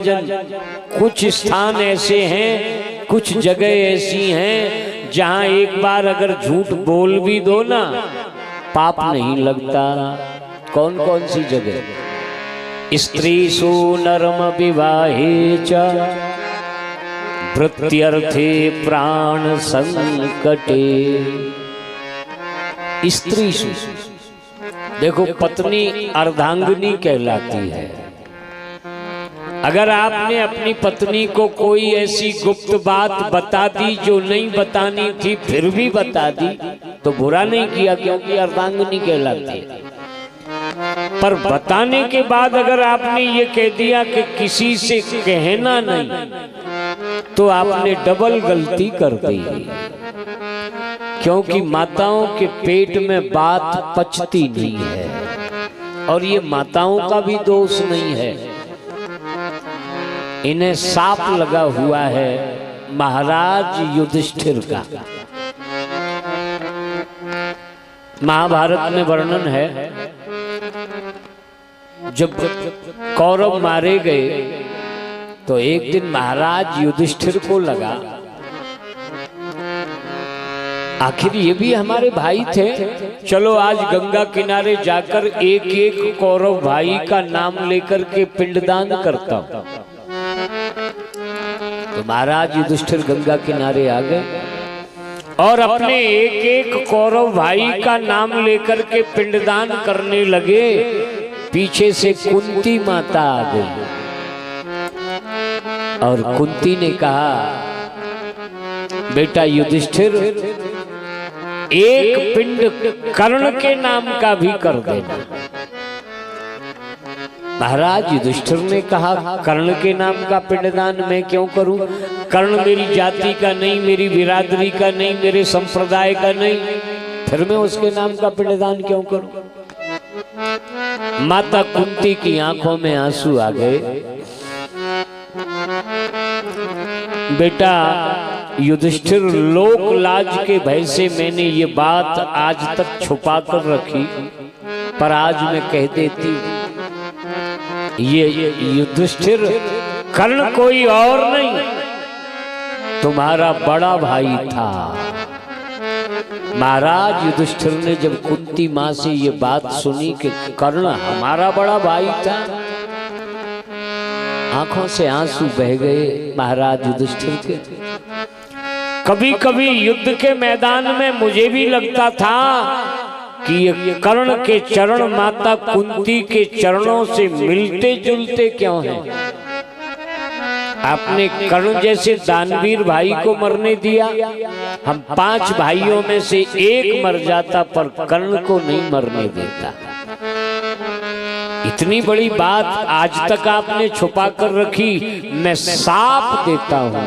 कुछ स्थान ऐसे हैं, कुछ जगह ऐसी हैं जहां एक बार अगर झूठ बोल भी दो ना पाप नहीं लगता। कौन कौन सी जगह? स्त्रीषु नरम विवाहे च भृत्यर्थे प्राण संकटे। स्त्रीषु देखो, पत्नी अर्धांगिनी कहलाती है। अगर आपने अपनी पत्नी को कोई ऐसी गुप्त बात बता दी जो नहीं बतानी थी फिर भी बता दी तो बुरा नहीं किया, क्योंकि अर्धांगिनी कहलाती है। पर बताने के बाद अगर आपने ये कह दिया कि किसी से कहना नहीं तो आपने डबल गलती कर दी, क्योंकि माताओं के पेट में बात पचती नहीं है। और ये माताओं का भी दोष नहीं है, इन्हें साप लगा हुआ है महाराज युधिष्ठिर का। महाभारत में वर्णन है, जब कौरव मारे गए तो एक दिन महाराज युधिष्ठिर को लगा आखिर ये भी हमारे भाई थे, चलो आज गंगा किनारे जाकर एक एक कौरव भाई का नाम लेकर के पिंडदान करता हूं। तो महाराज युधिष्ठिर गंगा किनारे आ गए और अपने एक एक कौरव भाई का नाम लेकर के पिंडदान करने लगे। पीछे से कुंती माता आ गई और कुंती ने कहा, बेटा युधिष्ठिर, एक पिंड कर्ण के नाम का भी कर देना। महाराज युधिष्ठिर ने कहा, कर्ण के नाम का पिंडदान मैं क्यों करूं? कर्ण मेरी जाति का नहीं, मेरी बिरादरी का नहीं, मेरे संप्रदाय का नहीं, फिर मैं उसके नाम का पिंडदान क्यों करूं? माता कुंती की आंखों में आंसू आ गए। बेटा युधिष्ठिर, लोक लाज के भय से मैंने ये बात आज तक छुपा कर रखी, पर आज मैं कह देती, ये युधिष्ठिर कर्ण कोई और नहीं, तुम्हारा बड़ा भाई था। महाराज युधिष्ठिर ने जब कुंती माँ से ये बात सुनी कि कर्ण हमारा बड़ा भाई था, आंखों से आंसू बह गए महाराज युधिष्ठिर के। कभी कभी युद्ध के मैदान में मुझे भी लगता था कि ये कर्ण के चरण माता कुंती के चरणों से मिलते जुलते क्यों हैं? आपने कर्ण जैसे दानवीर भाई को मरने दिया, हम 5 भाइयों में से एक मर जाता, पर कर्ण को नहीं मरने देता। इतनी बड़ी बात आज तक आपने छुपा कर रखी, मैं साफ देता हूं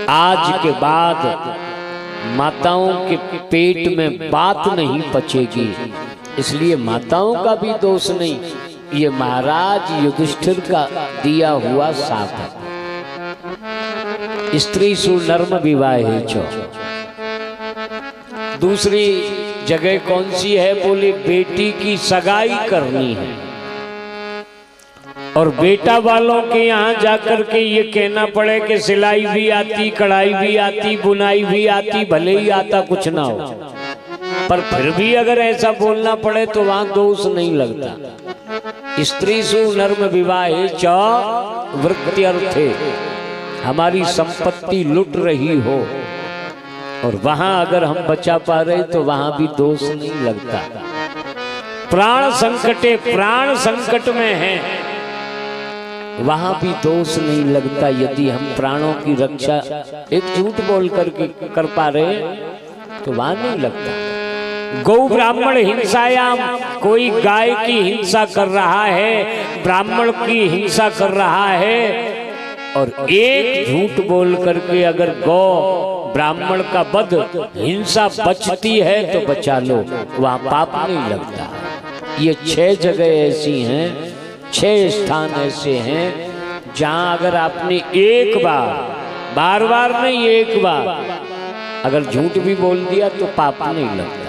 आज के बाद माताओं के पेट में बात नहीं पचेगी। इसलिए माताओं का भी दोष नहीं, ये महाराज युधिष्ठिर का दिया हुआ साप है। स्त्रीषु नर्म विवाहे च। दूसरी जगह कौन सी है? बोले बेटी की सगाई करनी है और बेटा वालों के यहाँ जाकर के ये कहना पड़े कि सिलाई भी आती, कढ़ाई भी आती, बुनाई भी आती, भले ही आता कुछ ना हो, पर फिर भी अगर ऐसा बोलना पड़े तो वहां दोष नहीं लगता। स्त्रीषु नर्म विवाहे च वृत्यर्थे, हमारी संपत्ति लुट रही हो और वहां अगर हम बचा पा रहे तो वहां भी दोष नहीं लगता। प्राण संकटे, प्राण संकट में है, वहां भी दोष नहीं लगता। यदि हम प्राणों की रक्षा एक झूठ बोल करके कर पा रहे तो वहां नहीं लगता। गौ ब्राह्मण हिंसायाम, कोई गाय की हिंसा कर रहा है, ब्राह्मण की हिंसा कर रहा है, और एक झूठ बोल करके अगर गौ ब्राह्मण का वध हिंसा बचती है तो बचा लो, वहां पाप नहीं लगता। ये 6 जगह ऐसी हैं, 6 स्थान ऐसे हैं जहां अगर आपने एक बार बार नहीं, एक बार अगर झूठ भी बोल दिया तो पाप नहीं लगता।